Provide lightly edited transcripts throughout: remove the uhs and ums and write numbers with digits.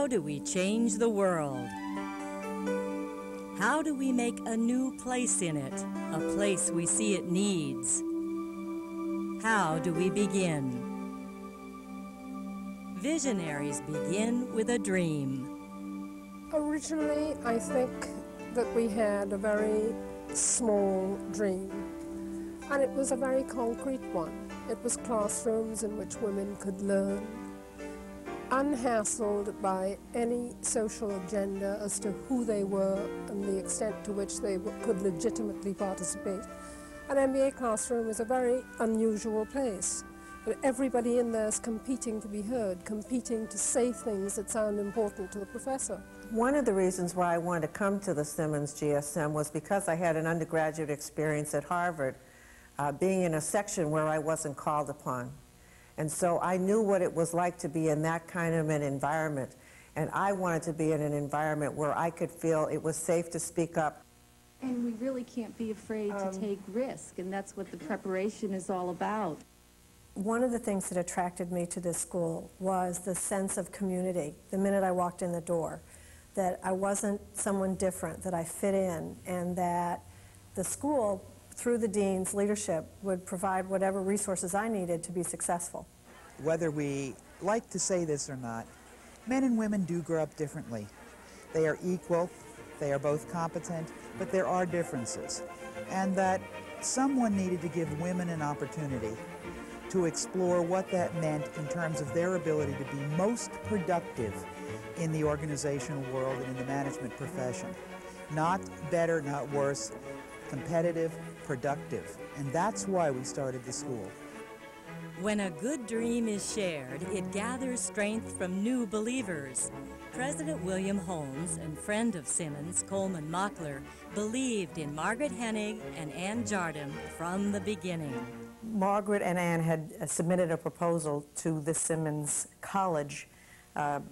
do we change the world? How do we make a new place in it, a place we see it needs? How do we begin? Visionaries begin with a dream. Originally, I think that we had a very small dream, and it was a very concrete one. It was classrooms in which women could learn, unhassled by any social agenda as to who they were and the extent to which they could legitimately participate. An MBA classroom is a very unusual place. Everybody in there is competing to be heard, competing to say things that sound important to the professor. One of the reasons why I wanted to come to the Simmons GSM was because I had an undergraduate experience at Harvard, being in a section where I wasn't called upon. And so I knew what it was like to be in that kind of an environment. And I wanted to be in an environment where I could feel it was safe to speak up. And we really can't be afraid to take risk, and that's what the preparation is all about. One of the things that attracted me to this school was the sense of community. The minute I walked in the door, that I wasn't someone different, that I fit in, and that the school, through the dean's leadership, would provide whatever resources I needed to be successful. Whether we like to say this or not, men and women do grow up differently. They are equal, they are both competent, but there are differences. And that someone needed to give women an opportunity to explore what that meant in terms of their ability to be most productive in the organizational world and in the management profession. Not better, not worse, competitive, productive. And that's why we started the school. When a good dream is shared, it gathers strength from new believers. President William Holmes and friend of Simmons, Coleman Mockler, believed in Margaret Hennig and Ann Jardim from the beginning. Margaret and Ann had submitted a proposal to the Simmons College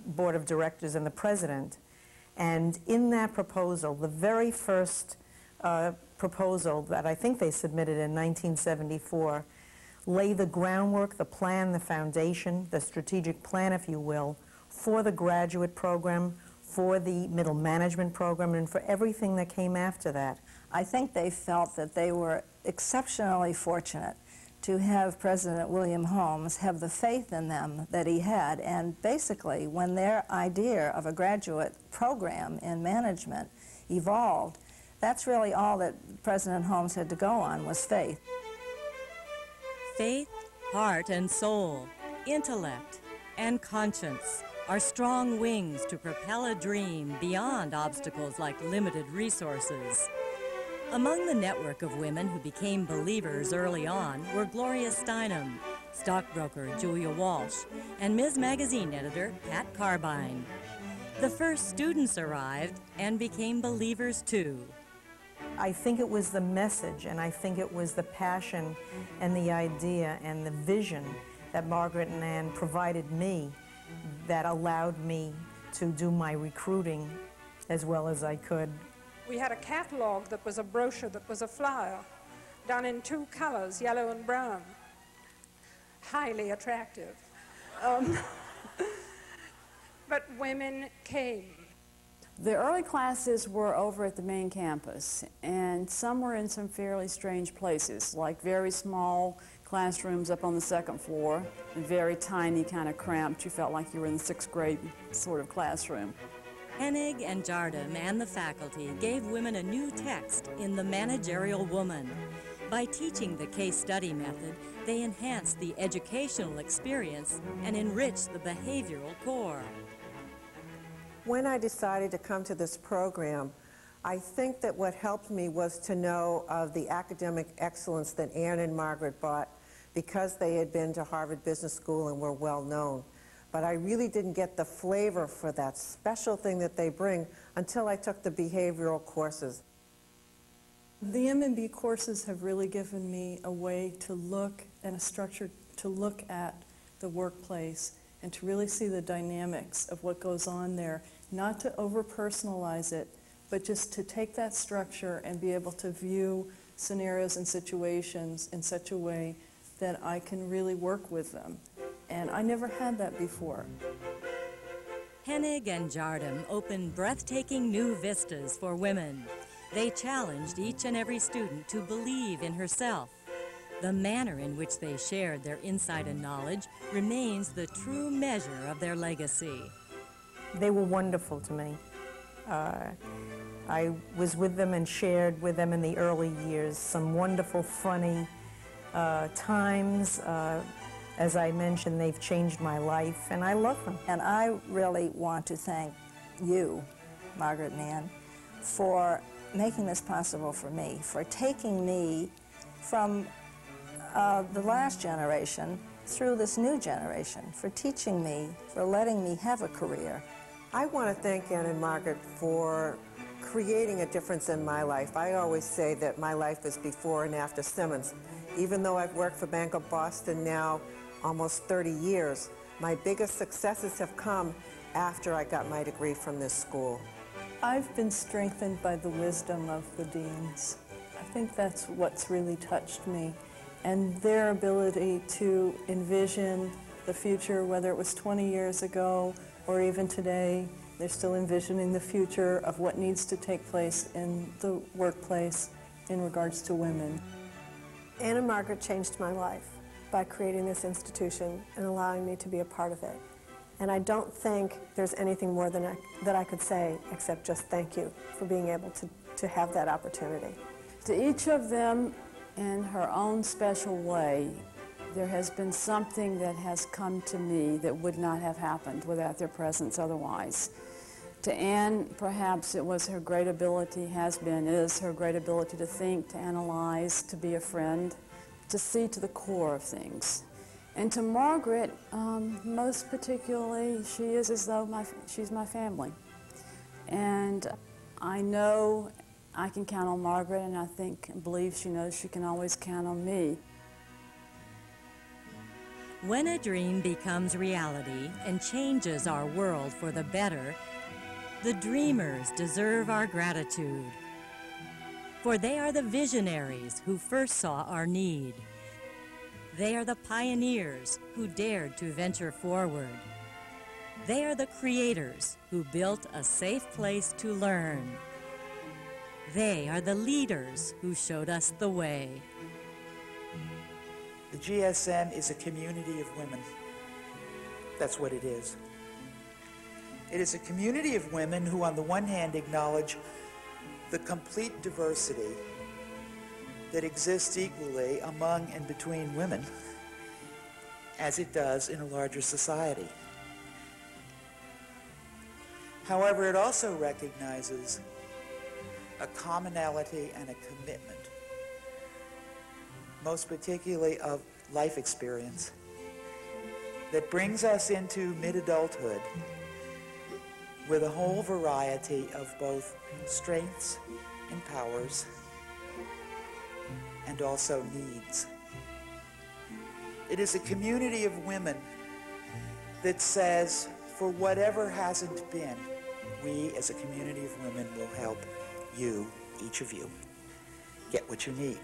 Board of Directors and the president. And in that proposal, the very first proposal that I think they submitted in 1974, lay the groundwork, the plan, the foundation, the strategic plan, if you will, for the graduate program, for the middle management program, and for everything that came after that. I think they felt that they were exceptionally fortunate to have President William Holmes have the faith in them that he had. And basically, when their idea of a graduate program in management evolved, that's really all that President Holmes had to go on, was faith. Faith, heart, and soul, intellect, and conscience are strong wings to propel a dream beyond obstacles like limited resources. Among the network of women who became believers early on were Gloria Steinem, stockbroker Julia Walsh, and Ms. Magazine editor Pat Carbine. The first students arrived and became believers too. I think it was the message, and I think it was the passion and the idea and the vision that Margaret and Ann provided me that allowed me to do my recruiting as well as I could. We had a catalog that was a brochure, that was a flyer, done in two colors, yellow and brown. Highly attractive. But women came. The early classes were over at the main campus, and some were in some fairly strange places, like very small classrooms up on the second floor, and very tiny, kind of cramped. You felt like you were in the 6th grade sort of classroom. Hennig and Jardim and the faculty gave women a new text in The Managerial Woman. By teaching the case study method, they enhanced the educational experience and enriched the behavioral core. When I decided to come to this program, I think that what helped me was to know of the academic excellence that Ann and Margaret brought because they had been to Harvard Business School and were well known. But I really didn't get the flavor for that special thing that they bring until I took the behavioral courses. The M&B courses have really given me a way to look and a structure to look at the workplace and to really see the dynamics of what goes on there, not to over-personalize it, but just to take that structure and be able to view scenarios and situations in such a way that I can really work with them. And I never had that before. Hennig and Jardim opened breathtaking new vistas for women. They challenged each and every student to believe in herself. The manner in which they shared their insight and knowledge remains the true measure of their legacy. They were wonderful to me. I was with them and shared with them in the early years some wonderful, funny times. As I mentioned, they've changed my life, and I love them. And I really want to thank you, Margaret and Ann, for making this possible for me, for taking me from the last generation through this new generation, for teaching me, for letting me have a career. I want to thank Ann and Margaret for creating a difference in my life. I always say that my life is before and after Simmons. Even though I've worked for Bank of Boston now almost 30 years, my biggest successes have come after I got my degree from this school. I've been strengthened by the wisdom of the deans. I think that's what's really touched me, and their ability to envision the future, whether it was 20 years ago or even today. They're still envisioning the future of what needs to take place in the workplace in regards to women. Ann and Margaret changed my life by creating this institution and allowing me to be a part of it. And I don't think there's anything more that I could say except just thank you for being able to have that opportunity. To each of them, in her own special way, there has been something that has come to me that would not have happened without their presence otherwise. To Ann, perhaps it was her great ability, is her great ability to think, to analyze, to be a friend, to see to the core of things. And to Margaret, most particularly, she is as though she's my family. And I know I can count on Margaret, and I believe she knows she can always count on me. When a dream becomes reality and changes our world for the better, the dreamers deserve our gratitude. For they are the visionaries who first saw our need. They are the pioneers who dared to venture forward. They are the creators who built a safe place to learn. They are the leaders who showed us the way. The GSM is a community of women. That's what it is. It is a community of women who, on the one hand, acknowledge the complete diversity that exists equally among and between women, as it does in a larger society. However, it also recognizes a commonality and a commitment, most particularly of life experience, that brings us into mid-adulthood with a whole variety of both strengths and powers and also needs. It is a community of women that says, for whatever hasn't been, we as a community of women will help you, each of you, get what you need.